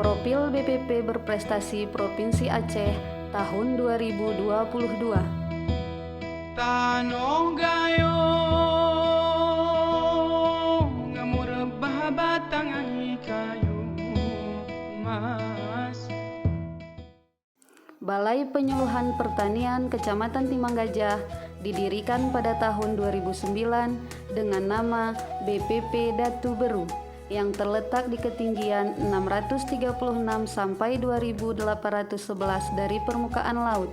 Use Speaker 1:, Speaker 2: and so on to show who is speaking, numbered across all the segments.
Speaker 1: Profil BPP berprestasi Provinsi Aceh tahun 2022.
Speaker 2: Tanong gayo ngamur bahatang ang kayo mas.
Speaker 1: Balai Penyuluhan Pertanian Kecamatan Timang Gajah didirikan pada tahun 2009 dengan nama BPP Datu Beru yang terletak di ketinggian 636 sampai 2811 dari permukaan laut.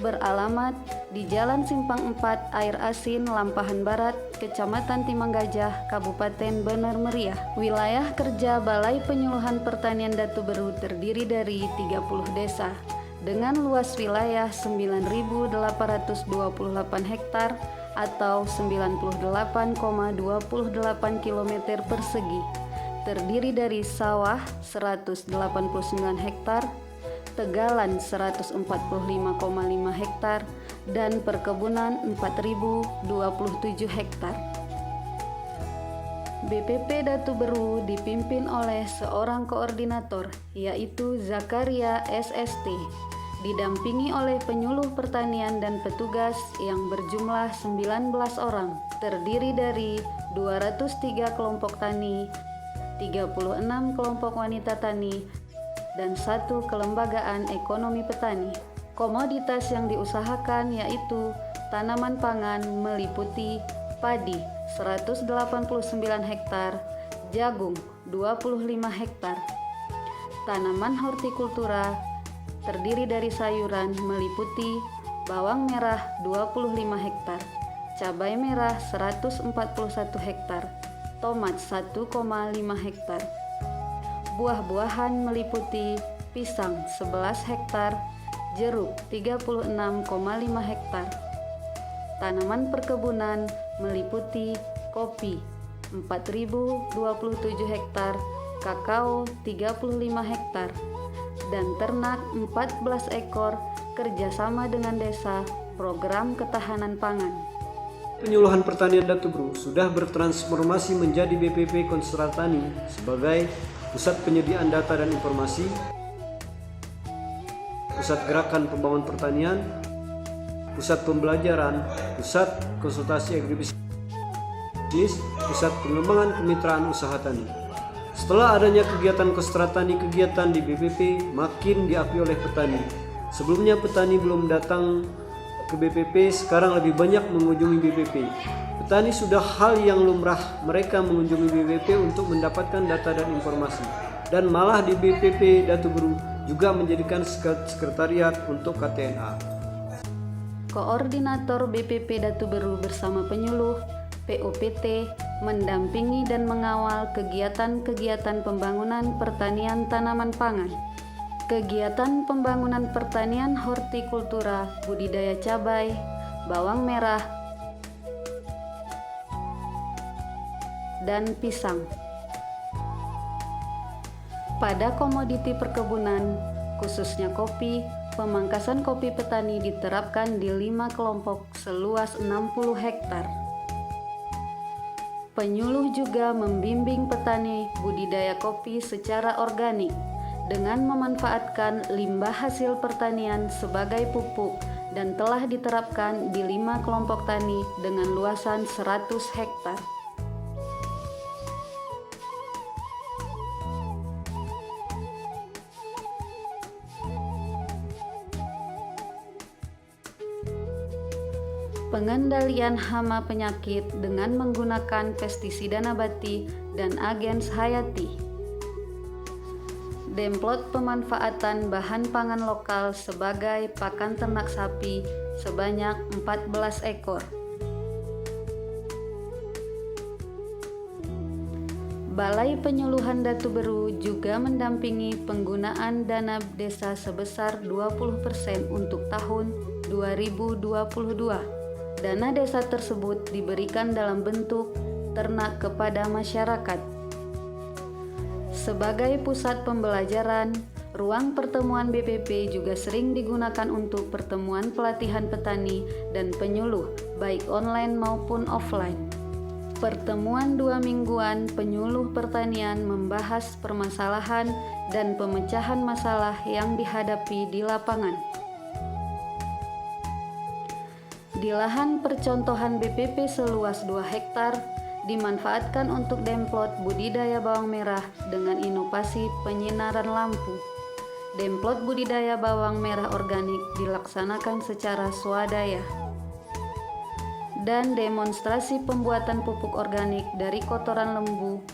Speaker 1: Beralamat di Jalan Simpang 4 Air Asin, Lampahan Barat, Kecamatan Timang Gajah, Kabupaten Bener Meriah. Wilayah kerja Balai Penyuluhan Pertanian Datu Beru terdiri dari 30 desa dengan luas wilayah 9.828 hektar atau 98,28 km persegi. Terdiri dari sawah 189 hektar, tegalan 145,5 hektar, dan perkebunan 4.027 hektar. BPP Datu Beru dipimpin oleh seorang koordinator, yaitu Zakaria SST, didampingi oleh penyuluh pertanian dan petugas yang berjumlah 19 orang, terdiri dari 203 kelompok tani, 36 kelompok wanita tani, dan 1 kelembagaan ekonomi petani. Komoditas yang diusahakan yaitu tanaman pangan meliputi padi 189 hektar, jagung 25 hektar. Tanaman hortikultura terdiri dari sayuran meliputi bawang merah 25 hektar, cabai merah 141 hektar, tomat 1,5 hektar. Buah-buahan meliputi pisang 11 hektar, jeruk 36,5 hektar. Tanaman perkebunan meliputi kopi 4.027 hektar, kakao 35 hektar, dan ternak 14 ekor kerjasama dengan desa program ketahanan pangan.
Speaker 3: Penyuluhan Pertanian Datu Beru sudah bertransformasi menjadi BPP Konsultani sebagai pusat penyediaan data dan informasi, pusat gerakan pembangunan pertanian, pusat pembelajaran, pusat konsultasi agribisnis, pusat pengembangan kemitraan usaha tani. Setelah adanya kegiatan konsultani, kegiatan di BPP makin diakui oleh petani. Sebelumnya petani belum datang ke BPP, sekarang lebih banyak mengunjungi BPP. Petani sudah hal yang lumrah mereka mengunjungi BPP untuk mendapatkan data dan informasi. Dan malah di BPP Datu Beru juga menjadikan sekretariat untuk KTNA.
Speaker 1: Koordinator BPP Datu Beru bersama penyuluh POPT mendampingi dan mengawal kegiatan-kegiatan pembangunan pertanian tanaman pangan, kegiatan pembangunan pertanian hortikultura, budidaya cabai, bawang merah, dan pisang. Pada komoditi perkebunan, khususnya kopi, pemangkasan kopi petani diterapkan di 5 kelompok seluas 60 hektar. Penyuluh juga membimbing petani budidaya kopi secara organik dengan memanfaatkan limbah hasil pertanian sebagai pupuk dan telah diterapkan di 5 kelompok tani dengan luasan 100 hektar. Pengendalian hama penyakit dengan menggunakan pestisida nabati dan agens hayati. Demplot pemanfaatan bahan pangan lokal sebagai pakan ternak sapi sebanyak 14 ekor. Balai Penyuluhan Datu Beru juga mendampingi penggunaan dana desa sebesar 20% untuk tahun 2022. Dana desa tersebut diberikan dalam bentuk ternak kepada masyarakat. Sebagai pusat pembelajaran, ruang pertemuan BPP juga sering digunakan untuk pertemuan pelatihan petani dan penyuluh, baik online maupun offline. Pertemuan 2 mingguan penyuluh pertanian membahas permasalahan dan pemecahan masalah yang dihadapi di lapangan. Di lahan percontohan BPP seluas 2 hektar, dimanfaatkan untuk demplot budidaya bawang merah dengan inovasi penyinaran lampu. Demplot budidaya bawang merah organik dilaksanakan secara swadaya. Dan demonstrasi pembuatan pupuk organik dari kotoran lembu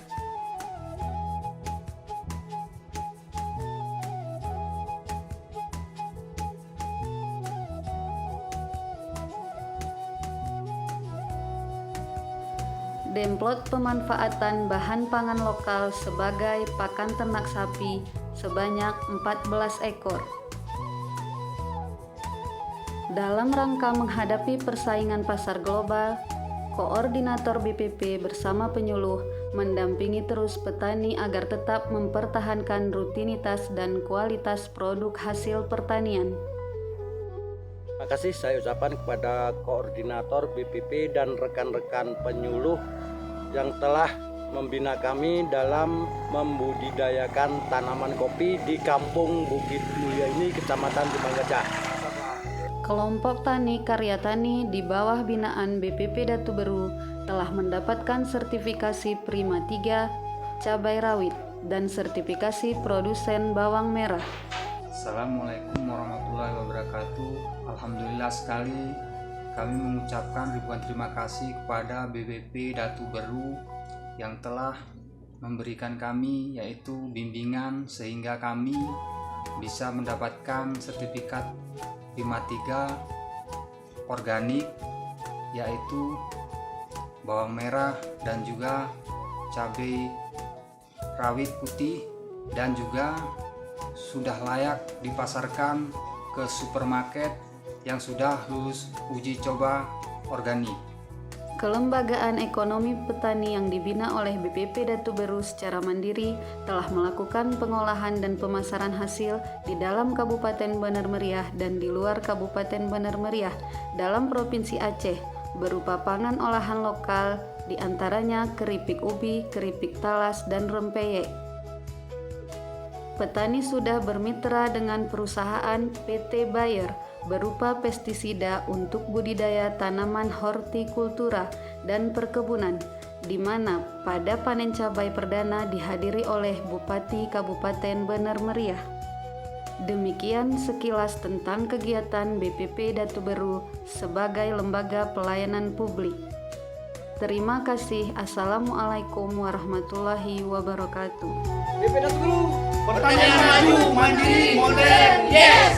Speaker 1: demplot pemanfaatan bahan pangan lokal sebagai pakan ternak sapi sebanyak 14 ekor. Dalam rangka menghadapi persaingan pasar global, Koordinator BPP bersama penyuluh mendampingi terus petani agar tetap mempertahankan rutinitas dan kualitas produk hasil pertanian.
Speaker 4: Terima kasih saya ucapkan kepada Koordinator BPP dan rekan-rekan penyuluh yang telah membina kami dalam membudidayakan tanaman kopi di Kampung Bukit Mulia ini, Kecamatan Tumbang Gajah.
Speaker 1: Kelompok tani karya tani di bawah binaan BPP Datu Beru telah mendapatkan sertifikasi Prima 3 cabai rawit dan sertifikasi produsen bawang merah.
Speaker 5: Assalamualaikum warahmatullahi wabarakatuh. Alhamdulillah sekali kami mengucapkan ribuan terima kasih kepada BPP Datu Beru yang telah memberikan kami yaitu bimbingan sehingga kami bisa mendapatkan sertifikat Prima 3 organik yaitu bawang merah dan juga cabai rawit putih, dan juga sudah layak dipasarkan ke supermarket yang sudah lulus uji coba organik.
Speaker 1: Kelembagaan Ekonomi Petani yang dibina oleh BPP Datu Beru secara mandiri telah melakukan pengolahan dan pemasaran hasil di dalam Kabupaten Bener Meriah dan di luar Kabupaten Bener Meriah dalam Provinsi Aceh berupa pangan olahan lokal, diantaranya keripik ubi, keripik talas, dan rempeyek. Petani sudah bermitra dengan perusahaan PT Bayer berupa pestisida untuk budidaya tanaman hortikultura dan perkebunan, di mana pada panen cabai perdana dihadiri oleh Bupati Kabupaten Bener Meriah. Demikian sekilas tentang kegiatan BPP Datu Beru sebagai lembaga pelayanan publik. Terima kasih. Assalamualaikum warahmatullahi wabarakatuh.
Speaker 4: BPP Datu Beru,
Speaker 2: Pertanian maju, mandiri, modern, yes!